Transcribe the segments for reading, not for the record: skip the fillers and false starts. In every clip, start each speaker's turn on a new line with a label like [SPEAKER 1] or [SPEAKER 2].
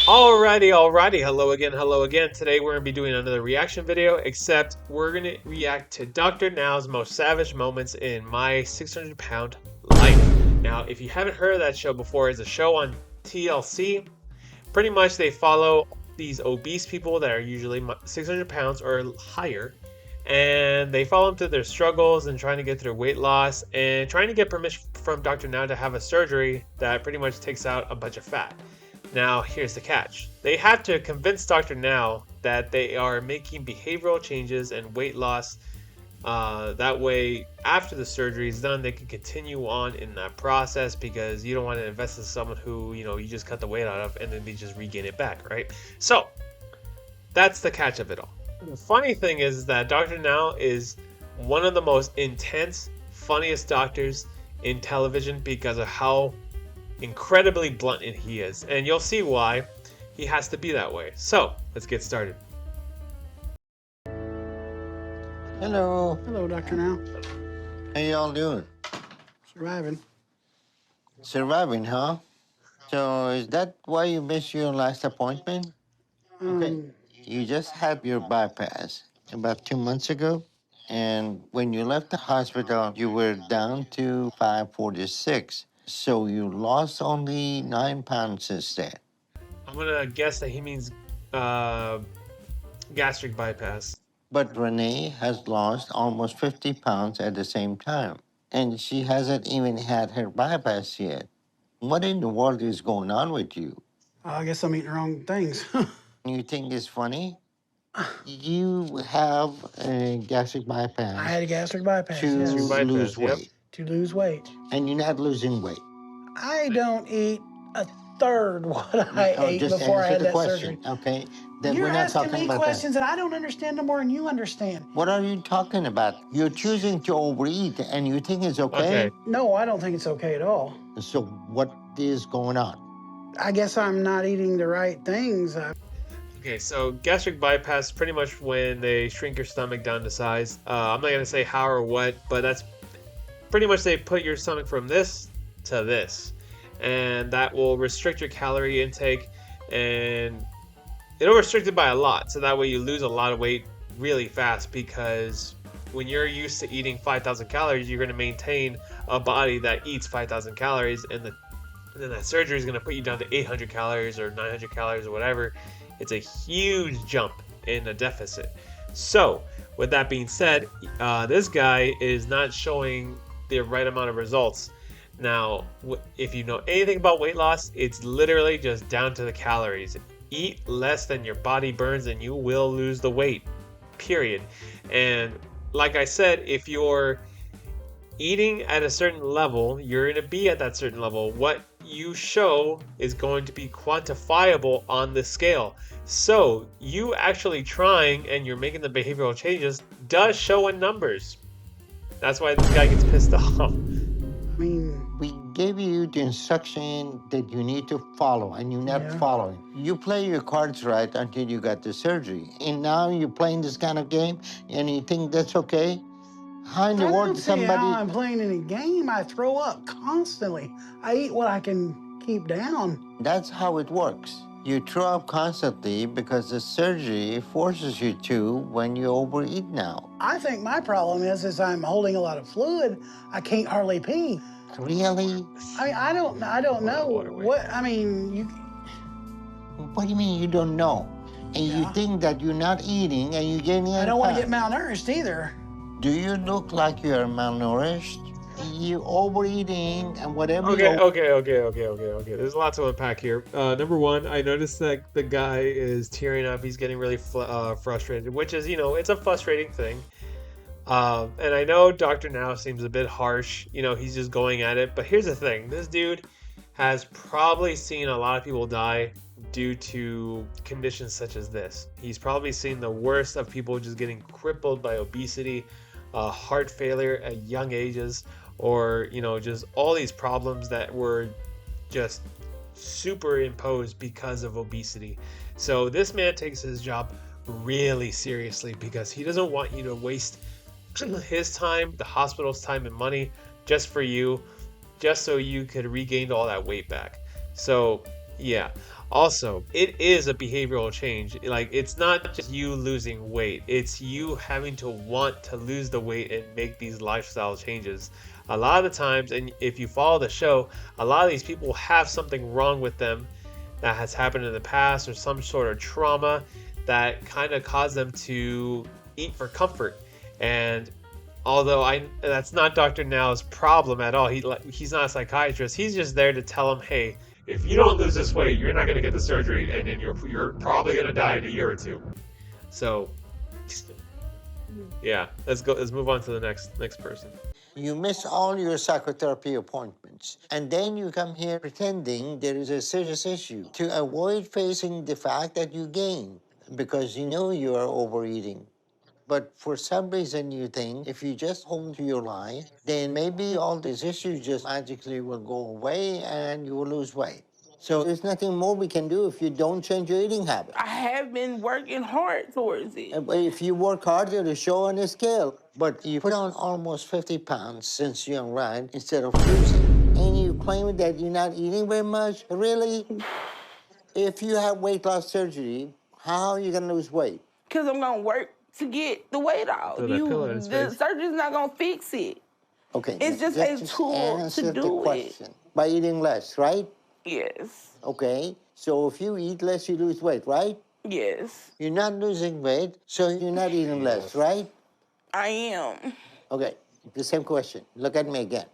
[SPEAKER 1] Alrighty. Hello again. Today we're going to be doing another reaction video, except we're going to react to Dr. Now's most savage moments in my 600-pound life. Now, if you haven't heard of that show before, it's a show on TLC. Pretty much they follow these obese people that are usually 600 pounds or higher, and they follow them through their struggles and trying to get through weight loss and trying to get permission from Dr. Now to have a surgery that pretty much takes out a bunch of fat. Now, here's the catch. They have to convince Dr. Now that they are making behavioral changes and weight loss. That way, after the surgery is done, they can continue on in that process because you don't want to invest in someone who, you just cut the weight out of and then they just regain it back, right? So, that's the catch of it all. The funny thing is that Dr. Now is one of the most intense, funniest doctors in television because of how incredibly blunt he is, and you'll see why he has to be that way. So let's get started.
[SPEAKER 2] Hello.
[SPEAKER 3] Hello, Dr. Now.
[SPEAKER 2] How y'all doing?
[SPEAKER 3] Surviving.
[SPEAKER 2] Surviving, huh? So is that why you missed your last appointment? Okay. You just had your bypass about 2 months ago, and when you left the hospital, you were down to 546. So you lost only 9 pounds since then.
[SPEAKER 1] I'm gonna guess that he means gastric bypass.
[SPEAKER 2] But Renee has lost almost 50 pounds at the same time, and she hasn't even had her bypass yet. What in the world is going on with you?
[SPEAKER 3] I guess I'm eating the wrong things.
[SPEAKER 2] You think it's funny? You have a gastric bypass.
[SPEAKER 3] I had a gastric bypass,
[SPEAKER 2] to
[SPEAKER 3] yes.
[SPEAKER 1] Bypass,
[SPEAKER 2] lose
[SPEAKER 1] yep.
[SPEAKER 2] weight,
[SPEAKER 3] To lose weight.
[SPEAKER 2] and you're not losing weight.
[SPEAKER 3] I don't eat a third what I ate
[SPEAKER 2] just
[SPEAKER 3] before I
[SPEAKER 2] answer
[SPEAKER 3] had
[SPEAKER 2] the
[SPEAKER 3] that
[SPEAKER 2] question,
[SPEAKER 3] surgery.
[SPEAKER 2] okay? Then
[SPEAKER 3] You're
[SPEAKER 2] we're not
[SPEAKER 3] asking
[SPEAKER 2] talking
[SPEAKER 3] me
[SPEAKER 2] about
[SPEAKER 3] questions
[SPEAKER 2] that.
[SPEAKER 3] that I don't understand no more than you understand.
[SPEAKER 2] What are you talking about? You're choosing to overeat, and you think it's okay?
[SPEAKER 1] Okay.
[SPEAKER 3] No, I don't think it's okay at all.
[SPEAKER 2] So what is going on?
[SPEAKER 3] I guess I'm not eating the right things.
[SPEAKER 1] Okay, so gastric bypass is pretty much when they shrink your stomach down to size. I'm not gonna say how or what, but that's pretty much they put your stomach from this to this, and that will restrict your calorie intake, and it'll restrict it by a lot, so that way you lose a lot of weight really fast, because when you're used to eating 5,000 calories, you're going to maintain a body that eats 5,000 calories, and then that surgery is going to put you down to 800 calories or 900 calories or whatever. It's a huge jump in a deficit. So with that being said, this guy is not showing the right amount of results. Now, if you know anything about weight loss, it's literally just down to the calories. Eat less than your body burns and you will lose the weight, period. And like I said, if you're eating at a certain level, you're going to be at that certain level. What you show is going to be quantifiable on the scale. So you actually trying and you're making the behavioral changes does show in numbers. That's why this guy gets pissed off.
[SPEAKER 3] I mean,
[SPEAKER 2] We gave you the instruction that you need to follow, and you're not following. You play your cards right until you got the surgery, and now you're playing this kind of game, and you think that's okay? How in the
[SPEAKER 3] I
[SPEAKER 2] world
[SPEAKER 3] don't see
[SPEAKER 2] somebody...
[SPEAKER 3] how I'm playing any game. I throw up constantly. I eat what I can keep down.
[SPEAKER 2] That's how it works. You throw up constantly because the surgery forces you to when you overeat now.
[SPEAKER 3] I think my problem is I'm holding a lot of fluid. I can't hardly pee.
[SPEAKER 2] Really?
[SPEAKER 3] I mean, I don't know what. I mean, you.
[SPEAKER 2] What do you mean you don't know? And you
[SPEAKER 3] Yeah.
[SPEAKER 2] think that you're not eating and you're gaining...
[SPEAKER 3] I don't want to get malnourished either.
[SPEAKER 2] Do you look like you're malnourished? You overeating and whatever.
[SPEAKER 1] Okay. There's a lot to unpack here. Number one, I noticed that the guy is tearing up. He's getting really frustrated, which is, it's a frustrating thing. And I know Dr. Now seems a bit harsh. He's just going at it. But here's the thing. This dude has probably seen a lot of people die due to conditions such as this. He's probably seen the worst of people just getting crippled by obesity, heart failure at young ages, or just all these problems that were just superimposed because of obesity. So this man takes his job really seriously because he doesn't want you to waste his time, the hospital's time and money just for you, just so you could regain all that weight back. So Yeah. Also, it is a behavioral change. Like, it's not just you losing weight, it's you having to want to lose the weight and make these lifestyle changes. A lot of the times, and if you follow the show, a lot of these people have something wrong with them that has happened in the past or some sort of trauma that kind of caused them to eat for comfort. And although that's not Dr. Now's problem at all. He's not a psychiatrist. He's just there to tell him, hey, if you don't lose this weight, you're not going to get the surgery, and then you're probably going to die in a year or two. So, yeah, let's move on to the next person.
[SPEAKER 2] You miss all your psychotherapy appointments, and then you come here pretending there is a serious issue to avoid facing the fact that you gain because you know you are overeating. But for some reason you think if you just hold to your lie, then maybe all these issues just magically will go away and you will lose weight. So there's nothing more we can do if you don't change your eating habits.
[SPEAKER 4] I have been working hard towards it.
[SPEAKER 2] But if you work hard, it'll show on the scale. But you put on almost 50 pounds since you're right instead of losing. And you claim that you're not eating very much? Really? If you have weight loss surgery, how are you gonna lose weight?
[SPEAKER 4] Because I'm going to work to get the weight off.
[SPEAKER 1] Throw that pillow in his
[SPEAKER 4] The
[SPEAKER 1] face.
[SPEAKER 4] surgery's not going to fix it.
[SPEAKER 2] Okay.
[SPEAKER 4] It's just a tool
[SPEAKER 2] answer
[SPEAKER 4] to
[SPEAKER 2] the
[SPEAKER 4] do it.
[SPEAKER 2] question. By eating less, right?
[SPEAKER 4] Yes.
[SPEAKER 2] Okay. So if you eat less, you lose weight, right?
[SPEAKER 4] Yes.
[SPEAKER 2] You're not losing weight, so you're not eating less, right?
[SPEAKER 4] I am.
[SPEAKER 2] Okay. The same question. Look at me again.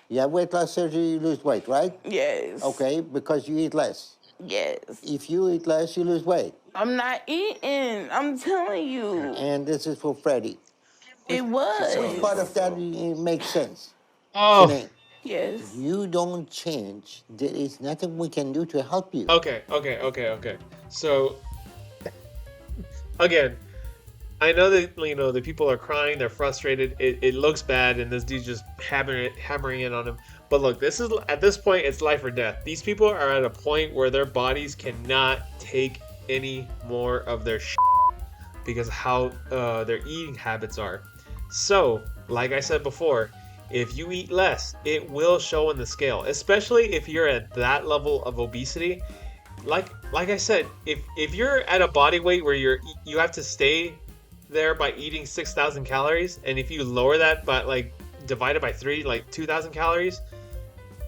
[SPEAKER 2] You have weight loss surgery, you lose weight, right?
[SPEAKER 4] Yes.
[SPEAKER 2] Okay, because you eat less.
[SPEAKER 4] Yes.
[SPEAKER 2] If you eat less, you lose weight.
[SPEAKER 4] I'm not eating. I'm telling you.
[SPEAKER 2] And this is for Freddie.
[SPEAKER 4] It
[SPEAKER 2] Which
[SPEAKER 4] was.
[SPEAKER 2] part of that makes sense?
[SPEAKER 1] Oh,
[SPEAKER 2] Shanae,
[SPEAKER 4] Yes.
[SPEAKER 2] you don't change. There is nothing we can do to help you.
[SPEAKER 1] okay. So, again, I know that the people are crying, they're frustrated. It looks bad, and this dude's just hammering it on him. But look, at this point, it's life or death. These people are at a point where their bodies cannot take any more of their because of how their eating habits are. So, like I said before, if you eat less, it will show in the scale, especially if you're at that level of obesity. Like I said, if you're at a body weight where you have to stay there by eating 6,000 calories, and if you lower that by like divided by 3, like 2,000 calories,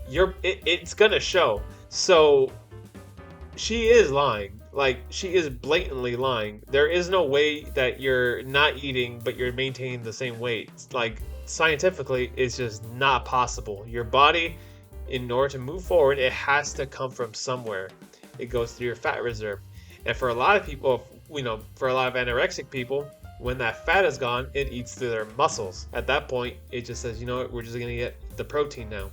[SPEAKER 1] it's gonna show. So she is lying. Like, she is blatantly lying. There is no way that you're not eating but you're maintaining the same weight. Like, scientifically, it's just not possible. Your body, in order to move forward, it has to come from somewhere. It goes through your fat reserve. And for a lot of people, for a lot of anorexic people, when that fat is gone, it eats through their muscles. At that point, it just says, you know what, we're just gonna get the protein now.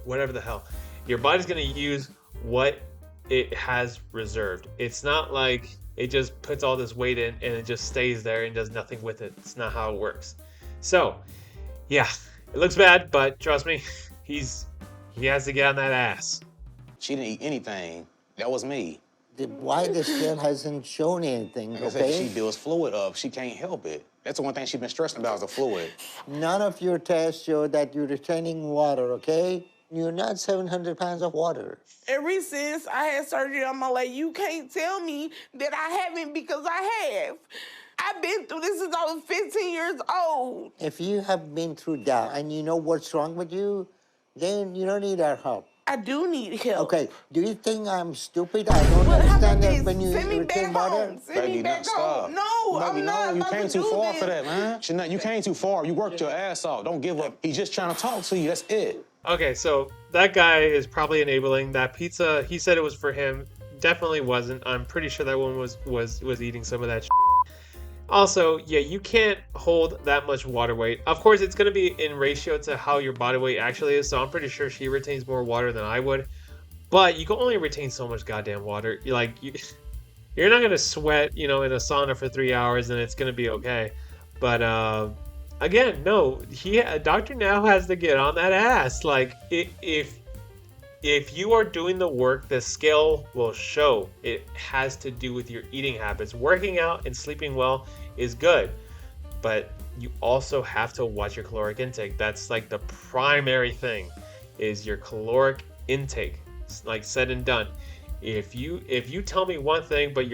[SPEAKER 1] Whatever the hell. Your body's gonna use what it has reserved. It's not like it just puts all this weight in and it just stays there and does nothing with it. It's not how it works. So, yeah, it looks bad, but trust me, he has to get on that ass.
[SPEAKER 5] She didn't eat anything. That was me.
[SPEAKER 2] Why the scale hasn't shown anything,
[SPEAKER 5] Like I said,
[SPEAKER 2] okay?
[SPEAKER 5] she builds fluid up. She can't help it. That's the one thing she's been stressing about is the fluid.
[SPEAKER 2] None of your tests show that you're retaining water, okay? You're not 700 pounds of water.
[SPEAKER 4] Ever since I had surgery on my leg, you can't tell me that I haven't, because I have. I've been through this since I was 15 years old.
[SPEAKER 2] If you have been through that and you know what's wrong with you, then you don't need our help.
[SPEAKER 4] I do need help.
[SPEAKER 2] Okay, do you think I'm stupid? I don't
[SPEAKER 4] But how about
[SPEAKER 2] understand that
[SPEAKER 4] this?
[SPEAKER 2] when you
[SPEAKER 4] Send me
[SPEAKER 2] retain
[SPEAKER 4] back
[SPEAKER 2] water?
[SPEAKER 4] home. Send me back
[SPEAKER 5] stop.
[SPEAKER 4] home. No,
[SPEAKER 5] Baby,
[SPEAKER 4] I'm not
[SPEAKER 5] you
[SPEAKER 4] about
[SPEAKER 5] came
[SPEAKER 4] to
[SPEAKER 5] too
[SPEAKER 4] do
[SPEAKER 5] far
[SPEAKER 4] this.
[SPEAKER 5] for that, man. Shanae, you came too far. You worked your ass off. Don't give up. He's just trying to talk to you. That's it.
[SPEAKER 1] Okay, so that guy is probably enabling. That pizza, he said it was for him. Definitely wasn't. I'm pretty sure that one was eating some of that. Also, yeah, you can't hold that much water weight. Of course, it's going to be in ratio to how your body weight actually is, so I'm pretty sure she retains more water than I would. But you can only retain so much goddamn water. You're not going to sweat, in a sauna for 3 hours and it's going to be okay. But, again, no, Dr. Now has to get on that ass. Like, if you are doing the work, the scale will show. It has to do with your eating habits. Working out and sleeping well is good, but you also have to watch your caloric intake. That's like the primary thing, is your caloric intake. like said and done. If you tell me one thing, but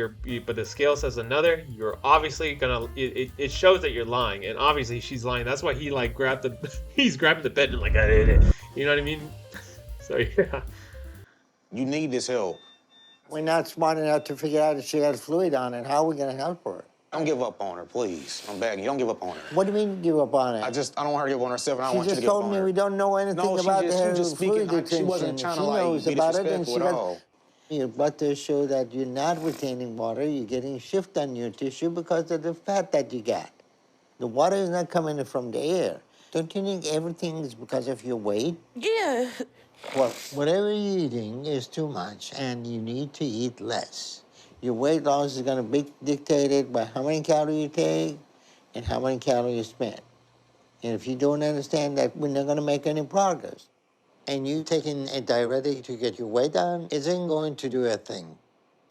[SPEAKER 1] the scale says another, you're obviously gonna. It shows that you're lying, and obviously she's lying. That's why he like grabbed the he's grabbing the bed and like I did it. You know what I mean? So yeah.
[SPEAKER 5] You need this help.
[SPEAKER 2] We're not smart enough to figure out if she has fluid on it. How are we gonna help her?
[SPEAKER 5] Don't give up on her, please. I'm begging you. Don't give up on her.
[SPEAKER 2] What do you mean give up on it?
[SPEAKER 5] I don't want her to give up on herself, and I don't
[SPEAKER 2] She
[SPEAKER 5] want you to
[SPEAKER 2] just
[SPEAKER 5] give up
[SPEAKER 2] told
[SPEAKER 5] on
[SPEAKER 2] me
[SPEAKER 5] her.
[SPEAKER 2] we don't know anything
[SPEAKER 5] No,
[SPEAKER 2] about
[SPEAKER 5] you
[SPEAKER 2] the
[SPEAKER 5] just
[SPEAKER 2] fluid
[SPEAKER 5] speaking. She
[SPEAKER 2] retention.
[SPEAKER 5] wasn't trying to
[SPEAKER 2] She
[SPEAKER 5] like
[SPEAKER 2] knows
[SPEAKER 5] be
[SPEAKER 2] about it, and
[SPEAKER 5] disrespectful
[SPEAKER 2] she
[SPEAKER 5] at
[SPEAKER 2] got.
[SPEAKER 5] all.
[SPEAKER 2] Your butters show that you're not retaining water. You're getting shift on your tissue because of the fat that you got. The water is not coming from the air. Don't you think everything is because of your weight?
[SPEAKER 4] Yeah.
[SPEAKER 2] Well, whatever you're eating is too much, and you need to eat less. Your weight loss is going to be dictated by how many calories you take and how many calories you spend. And if you don't understand that, we're not going to make any progress. And you taking a diuretic to get your weight down isn't going to do a thing,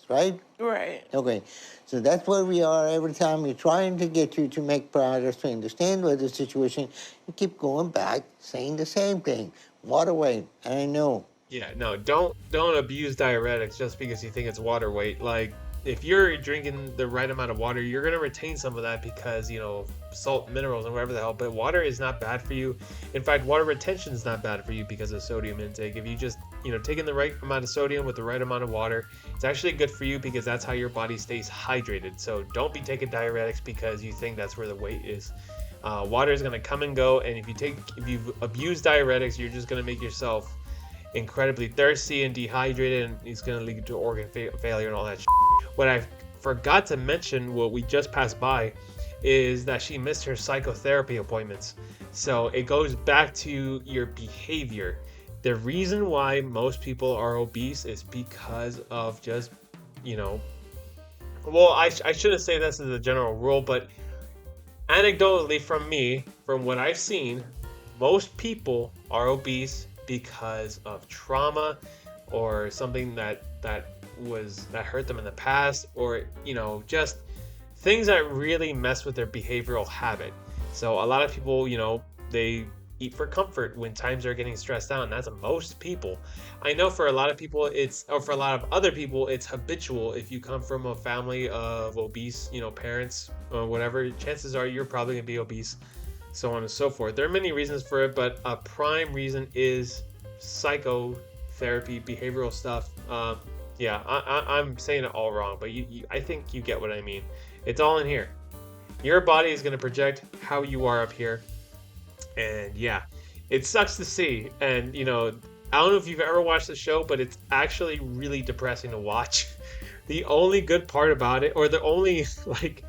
[SPEAKER 2] right?
[SPEAKER 4] Right.
[SPEAKER 2] Okay, so that's where we are every time we're trying to get you to make progress, to understand what the situation. You keep going back, saying the same thing. Water weight, I know.
[SPEAKER 1] Yeah, no, don't abuse diuretics just because you think it's water weight. Like, if you're drinking the right amount of water, you're gonna retain some of that because, you know, salt, minerals, and whatever the hell. But water is not bad for you. In fact, water retention is not bad for you because of sodium intake. If you just, you know, take in the right amount of sodium with the right amount of water, it's actually good for you because that's how your body stays hydrated. So don't be taking diuretics because you think that's where the weight is. Water is gonna come and go, and if you abuse diuretics, you're just gonna make yourself incredibly thirsty and dehydrated, and it's going to lead to organ failure and all that shit. What I forgot to mention, what we just passed by, is that she missed her psychotherapy appointments. So it goes back to your behavior. The reason why most people are obese is because of just, you know, well, I shouldn't say this as a general rule, but anecdotally from me, from what I've seen, most people are obese because of trauma or something that hurt them in the past, or, you know, just things that really mess with their behavioral habit. So a lot of people, you know, they eat for comfort when times are getting stressed out, and that's most people. I know for a lot of people for a lot of other people it's habitual. If you come from a family of obese, you know, parents or whatever, chances are you're probably gonna be obese, so on and so forth. There are many reasons for it, but a prime reason is psychotherapy, behavioral stuff. Yeah, I'm saying it all wrong, but I think you get what I mean. It's all in here. Your body is going to project how you are up here. And yeah, it sucks to see. And, you know, I don't know if you've ever watched the show, but it's actually really depressing to watch. The only good part about it, or the only, like,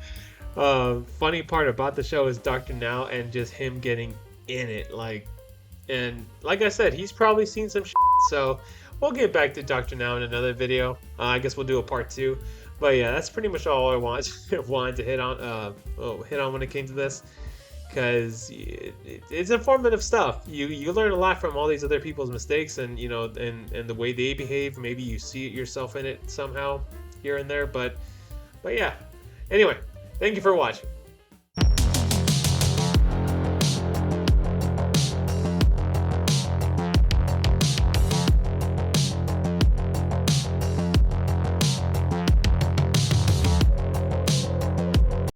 [SPEAKER 1] funny part about the show is Dr. Now and just him getting in it. And like I said, he's probably seen some shit, so we'll get back to Dr. Now in another video. I guess we'll do a part 2. But yeah, that's pretty much all I wanted to hit on when it came to this, because it's informative stuff. You learn a lot from all these other people's mistakes, and, you know, and the way they behave. Maybe you see yourself in it somehow here and there, but yeah. Anyway, thank you for watching.